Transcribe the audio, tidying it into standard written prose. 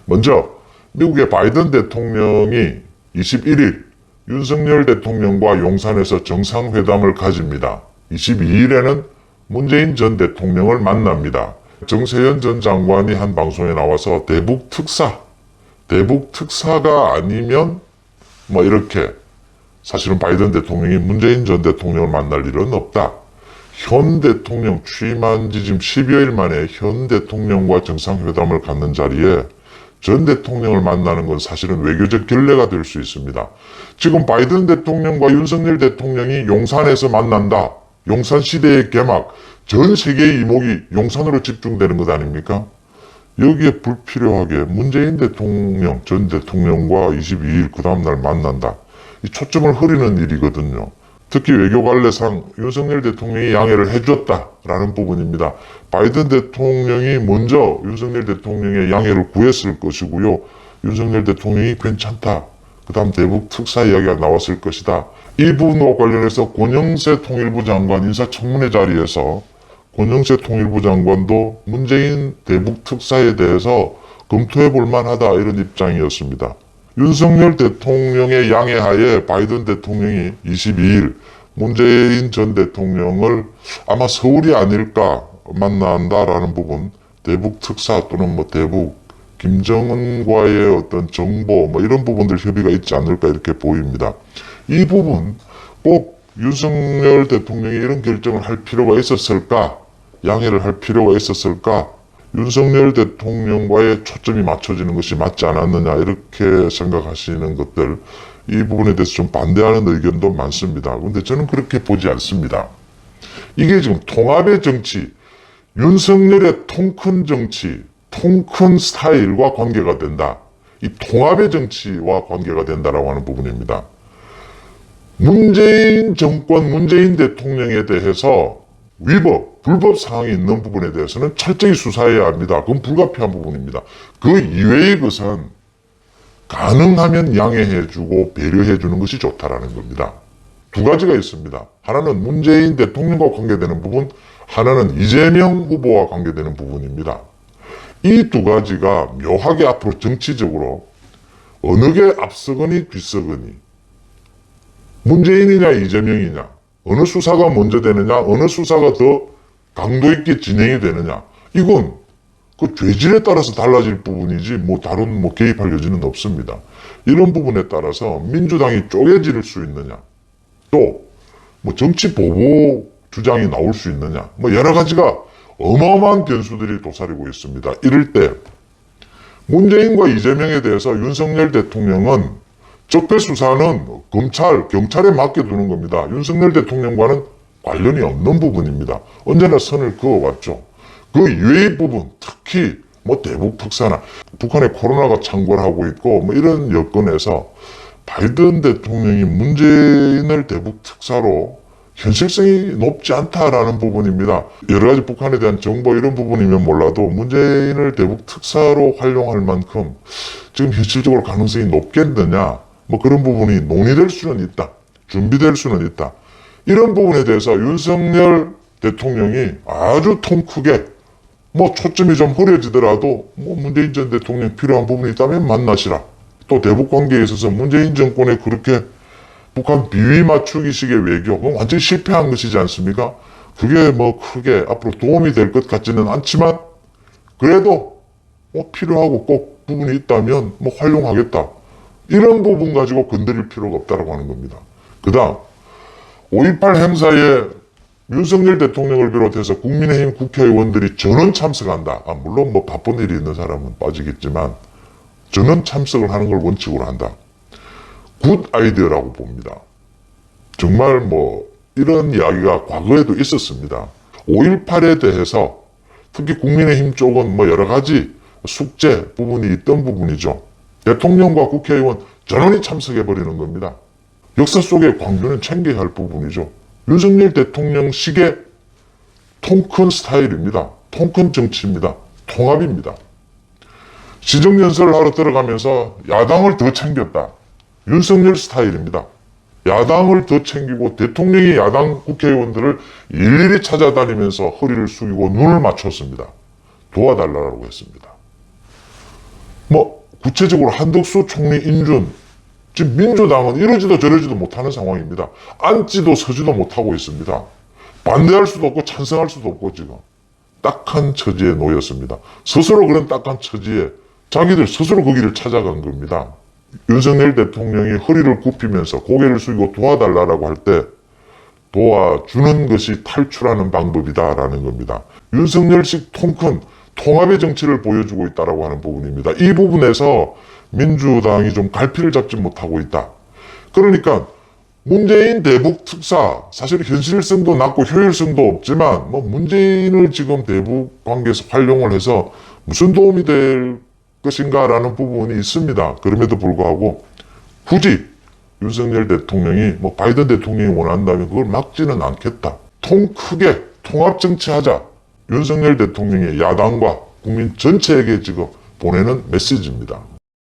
먼저 미국의 바이든 대통령이 21일 윤석열 대통령과 용산에서 정상회담을 가집니다. 22일에는 문재인 전 대통령을 만납니다. 정세현 전 장관이 한 방송에 나와서 대북 특사가 아니면 뭐 이렇게 사실은 바이든 대통령이 문재인 전 대통령을 만날 일은 없다. 현 대통령 취임한 지 지금 10여일 만에 현 대통령과 정상회담을 갖는 자리에 전 대통령을 만나는 건 사실은 외교적 결례가 될 수 있습니다. 지금 바이든 대통령과 윤석열 대통령이 용산에서 만난다. 용산 시대의 개막, 전 세계의 이목이 용산으로 집중되는 것 아닙니까? 여기에 불필요하게 문재인 대통령, 전 대통령과 22일 그 다음날 만난다. 이 초점을 흐리는 일이거든요. 특히 외교관례상 윤석열 대통령이 양해를 해줬다라는 부분입니다. 바이든 대통령이 먼저 윤석열 대통령의 양해를 구했을 것이고요. 윤석열 대통령이 괜찮다. 그 다음 대북 특사 이야기가 나왔을 것이다. 이 부분과 관련해서 권영세 통일부 장관 인사청문회 자리에서 권영세 통일부 장관도 문재인 대북 특사에 대해서 검토해 볼 만하다 이런 입장이었습니다. 윤석열 대통령의 양해하에 바이든 대통령이 22일 문재인 전 대통령을 아마 서울이 아닐까 만난다라는 부분, 대북 특사 또는 뭐 대북 김정은과의 어떤 정보 뭐 이런 부분들 협의가 있지 않을까 이렇게 보입니다. 이 부분 꼭 윤석열 대통령이 이런 결정을 할 필요가 있었을까? 양해를 할 필요가 있었을까? 윤석열 대통령과의 초점이 맞춰지는 것이 맞지 않았느냐 이렇게 생각하시는 것들, 이 부분에 대해서 좀 반대하는 의견도 많습니다. 근데 저는 그렇게 보지 않습니다. 이게 지금 통합의 정치, 윤석열의 통큰 정치, 통큰 스타일과 관계가 된다. 이 통합의 정치와 관계가 된다라고 하는 부분입니다. 문재인 정권, 문재인 대통령에 대해서 위법, 불법 사항이 있는 부분에 대해서는 철저히 수사해야 합니다. 그건 불가피한 부분입니다. 그 이외의 것은 가능하면 양해해주고 배려해주는 것이 좋다라는 겁니다. 두 가지가 있습니다. 하나는 문재인 대통령과 관계되는 부분, 하나는 이재명 후보와 관계되는 부분입니다. 이 두 가지가 묘하게 앞으로 정치적으로 어느 게 앞서거니 뒤서거니, 문재인이냐 이재명이냐, 어느 수사가 먼저 되느냐, 어느 수사가 더 강도 있게 진행이 되느냐, 이건 그 죄질에 따라서 달라질 부분이지 뭐 다른 뭐 개입할 여지는 없습니다. 이런 부분에 따라서 민주당이 쪼개질 수 있느냐, 또 뭐 정치 보복 주장이 나올 수 있느냐, 뭐 여러 가지가 어마어마한 변수들이 도사리고 있습니다. 이럴 때 문재인과 이재명에 대해서 윤석열 대통령은 적폐 수사는 검찰, 경찰에 맡겨두는 겁니다. 윤석열 대통령과는 관련이 없는 부분입니다. 언제나 선을 그어왔죠. 그 이외의 부분, 특히 뭐 대북 특사나 북한의 코로나가 창궐하고 있고 뭐 이런 여건에서 바이든 대통령이 문재인을 대북 특사로 현실성이 높지 않다라는 부분입니다. 여러 가지 북한에 대한 정보 이런 부분이면 몰라도 문재인을 대북 특사로 활용할 만큼 지금 현실적으로 가능성이 높겠느냐, 뭐 그런 부분이 논의될 수는 있다. 준비될 수는 있다. 이런 부분에 대해서 윤석열 대통령이 아주 통 크게 뭐 초점이 좀 흐려지더라도 뭐 문재인 전 대통령 필요한 부분이 있다면 만나시라. 또 대북 관계에 있어서 문재인 정권에 그렇게 북한 비위 맞추기식의 외교, 그건 완전히 실패한 것이지 않습니까? 그게 뭐 크게 앞으로 도움이 될 것 같지는 않지만 그래도 뭐 필요하고 꼭 부분이 있다면 뭐 활용하겠다. 이런 부분 가지고 건드릴 필요가 없다고 하는 겁니다. 그 다음 5.18 행사에 윤석열 대통령을 비롯해서 국민의힘 국회의원들이 전원 참석한다. 물론 뭐 바쁜 일이 있는 사람은 빠지겠지만 전원 참석을 하는 걸 원칙으로 한다. 굿 아이디어라고 봅니다. 정말 뭐 이런 이야기가 과거에도 있었습니다. 5.18에 대해서 특히 국민의힘 쪽은 뭐 여러 가지 숙제 부분이 있던 부분이죠. 대통령과 국회의원 전원이 참석해버리는 겁니다. 역사 속의 광주는 챙겨야 할 부분이죠. 윤석열 대통령식의 통큰 스타일입니다. 통큰 정치입니다. 통합입니다. 시정연설을 하러 들어가면서 야당을 더 챙겼다. 윤석열 스타일입니다. 야당을 더 챙기고 대통령이 야당 국회의원들을 일일이 찾아다니면서 허리를 숙이고 눈을 맞췄습니다. 도와달라고 했습니다. 뭐 구체적으로 한덕수 총리 인준, 지금 민주당은 이러지도 저러지도 못하는 상황입니다. 앉지도 서지도 못하고 있습니다. 반대할 수도 없고 찬성할 수도 없고 지금 딱한 처지에 놓였습니다. 스스로 그런 딱한 처지에 자기들 스스로 거기를 찾아간 겁니다. 윤석열 대통령이 허리를 굽히면서 고개를 숙이고 도와달라고 할 때 도와주는 것이 탈출하는 방법이다라는 겁니다. 윤석열식 통큰 통합의 정치를 보여주고 있다라고 하는 부분입니다. 이 부분에서 민주당이 좀 갈피를 잡지 못하고 있다. 그러니까 문재인 대북 특사, 사실 현실성도 낮고 효율성도 없지만 뭐 문재인을 지금 대북 관계에서 활용을 해서 무슨 도움이 될 것인가라는 부분이 있습니다. 그럼에도 불구하고 굳이 윤석열 대통령이 뭐 바이든 대통령이 원한다면 그걸 막지는 않겠다. 통 크게 통합 정치하자. 윤석열 대통령의 야당과 국민 전체에게 지금 보내는 메시지입니다.